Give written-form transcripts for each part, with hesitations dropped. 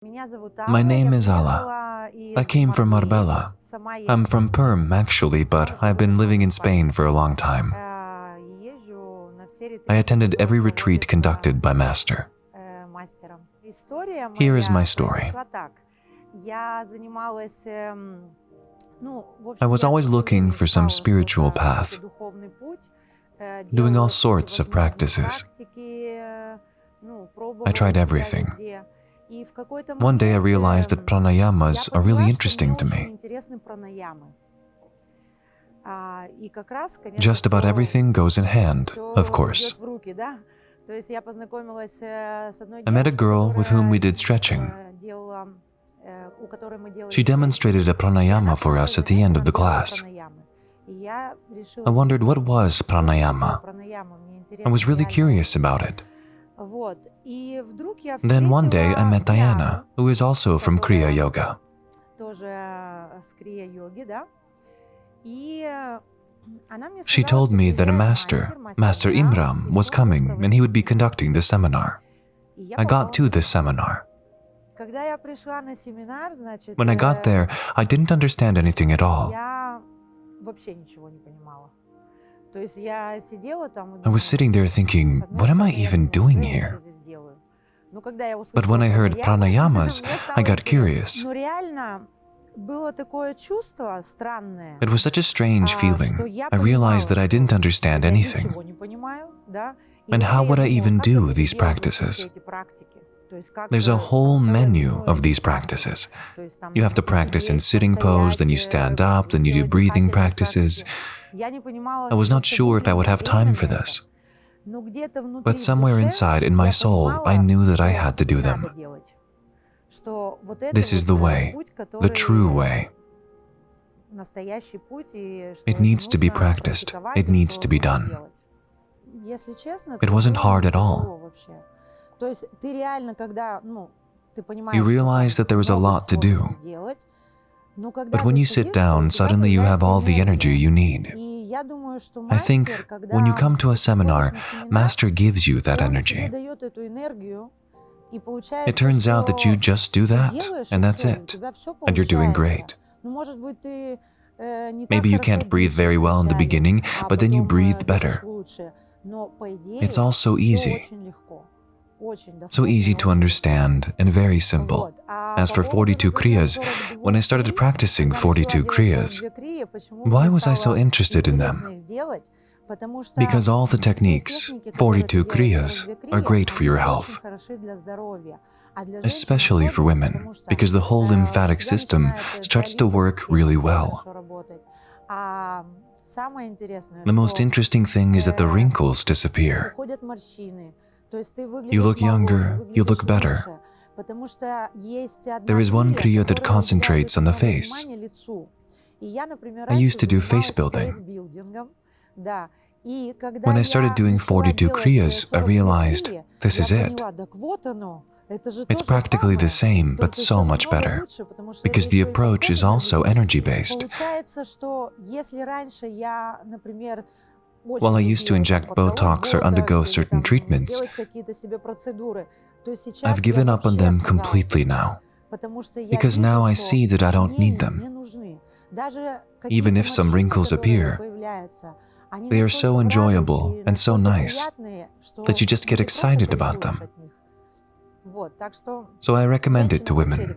My name is Alla. I came from Marbella. I'm from Perm, actually, but I've been living in Spain for a long time. I attended every retreat conducted by Master. Here is my story. I was always looking for some spiritual path, doing all sorts of practices. I tried everything. One day I realized that pranayamas are really interesting to me. Just about everything goes in hand, of course. I met a girl with whom we did stretching. She demonstrated a pranayama for us at the end of the class. I wondered what was pranayama. I was really curious about it. Then one day I met Diana, who is also from Kriya Yoga. She told me that a master, Master Imram, was coming and he would be conducting the seminar. I got to the seminar. When I got there, I didn't understand anything at all. I was sitting there thinking, what am I even doing here? But when I heard pranayamas, I got curious. It was such a strange feeling. I realized that I didn't understand anything. And how would I even do these practices? There's a whole menu of these practices. You have to practice in sitting pose, then you stand up, then you do breathing practices. I was not sure if I would have time for this. But somewhere inside, in my soul, I knew that I had to do them. This is the way, the true way. It needs to be practiced. It needs to be done. It wasn't hard at all. You realize that there is a lot to do. But when you sit down, suddenly you have all the energy you need. I think when you come to a seminar, Master gives you that energy. It turns out that you just do that, and that's it, and you're doing great. Maybe you can't breathe very well in the beginning, but then you breathe better. It's all so easy. So easy to understand and very simple. As for 42 Kriyas, when I started practicing 42 Kriyas, why was I so interested in them? Because all the techniques, 42 Kriyas, are great for your health. Especially for women, because the whole lymphatic system starts to work really well. The most interesting thing is that the wrinkles disappear. You look younger, you look better. There is one Kriya that concentrates on the face. I used to do face building. When I started doing 42 Kriyas, I realized, this is it. It's practically the same, but so much better, because the approach is also energy-based. While I used to inject Botox or undergo certain treatments, I've given up on them completely now, because now I see that I don't need them. Even if some wrinkles appear, they are so enjoyable and so nice that you just get excited about them. So I recommend it to women.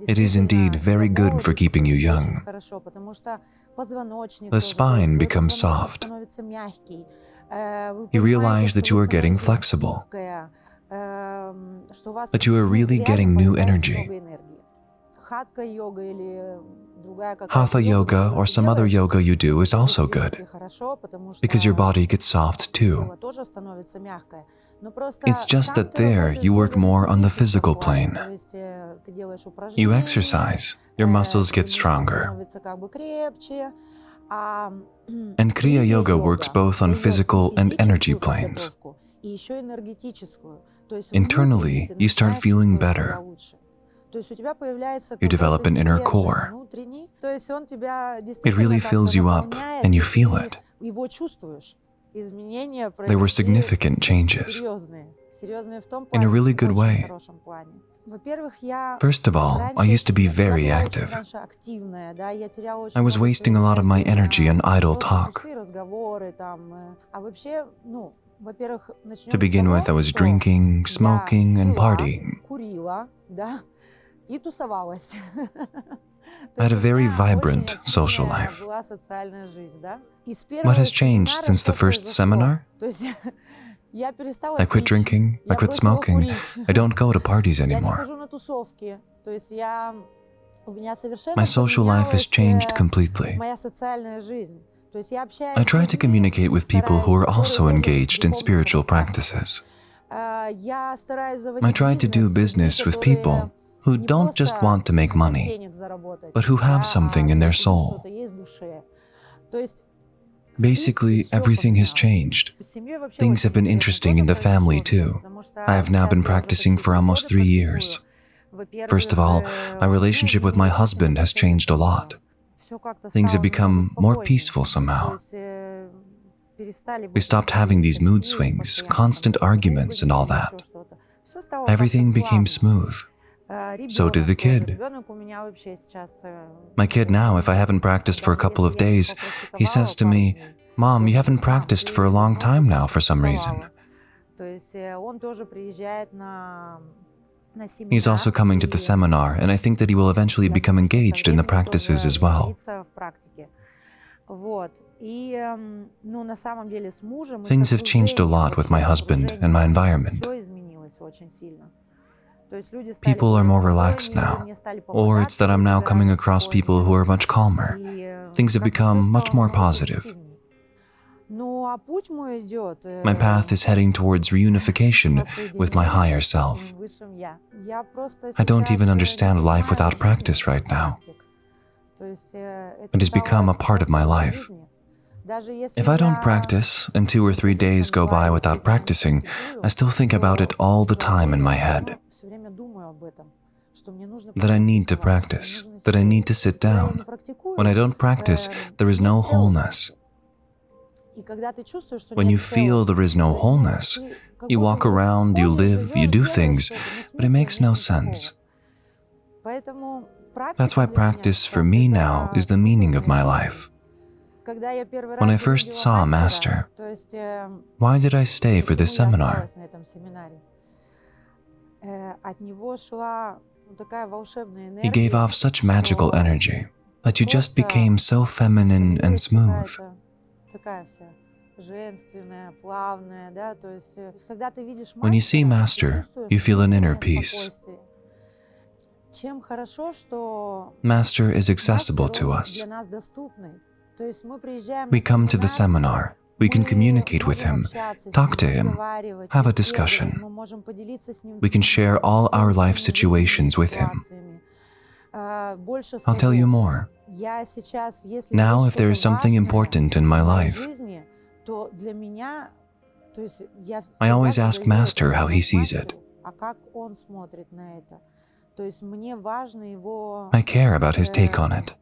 It is indeed very good for keeping you young. The spine becomes soft. You realize that you are getting flexible, that you are really getting new energy. Hatha yoga or some other yoga you do is also good, because your body gets soft too. It's just that there you work more on the physical plane. You exercise, your muscles get stronger. And Kriya Yoga works both on physical and energy planes. Internally, you start feeling better. You develop an inner core. It really fills you up, and you feel it. There were significant changes, in a really good way. First of all, I used to be very active. I was wasting a lot of my energy on idle talk. To begin with, I was drinking, smoking, and partying. I had a very vibrant social life. What has changed since the first seminar? I quit drinking, I quit smoking, I don't go to parties anymore. My social life has changed completely. I try to communicate with people who are also engaged in spiritual practices. I try to do business with people who don't just want to make money, but who have something in their soul. Basically, everything has changed. Things have been interesting in the family too. I have now been practicing for almost 3 years. First of all, my relationship with my husband has changed a lot. Things have become more peaceful somehow. We stopped having these mood swings, constant arguments and all that. Everything became smooth. So did the kid. My kid now, if I haven't practiced for a couple of days, he says to me, "Mom, you haven't practiced for a long time now for some reason." He's also coming to the seminar, and I think that he will eventually become engaged in the practices as well. Things have changed a lot with my husband and my environment. People are more relaxed now, or it's that I'm now coming across people who are much calmer. Things have become much more positive. My path is heading towards reunification with my higher self. I don't even understand life without practice right now. It has become a part of my life. If I don't practice, and 2 or 3 days go by without practicing, I still think about it all the time in my head. That I need to practice, that I need to sit down. When I don't practice, there is no wholeness. When you feel there is no wholeness, you walk around, you live, you do things, but it makes no sense. That's why practice for me now is the meaning of my life. When I first saw a master, why did I stay for this seminar? He gave off such magical energy that you just became so feminine and smooth. When you see Master, you feel an inner peace. Master is accessible to us. We come to the seminar, we can communicate with him, talk to him, have a discussion. We can share all our life situations with him. I'll tell you more. Now, if there is something important in my life, I always ask Master how he sees it. I care about his take on it.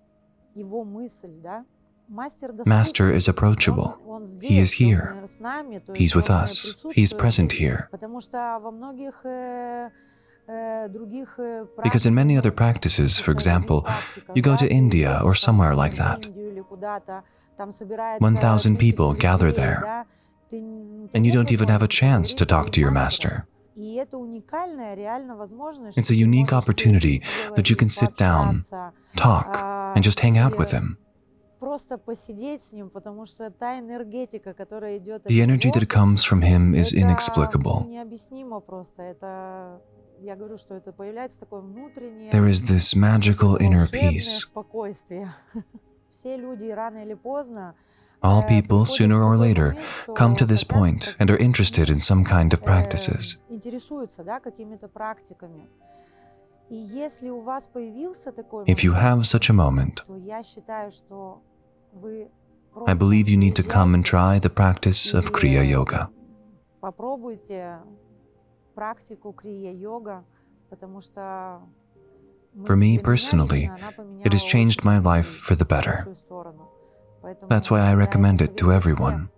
Master is approachable. He is here. He's with us. He's present here. Because in many other practices, for example, you go to India or somewhere like that. 1,000 people gather there, and you don't even have a chance to talk to your Master. It's a unique opportunity that you can sit down, talk, and just hang out with him. The energy that comes from him is inexplicable. There is this magical inner peace. All people, sooner or later, come to this point and are interested in some kind of practices. If you have such a moment, I believe you need to come and try the practice of Kriya Yoga. For me personally, it has changed my life for the better. That's why I recommend it to everyone.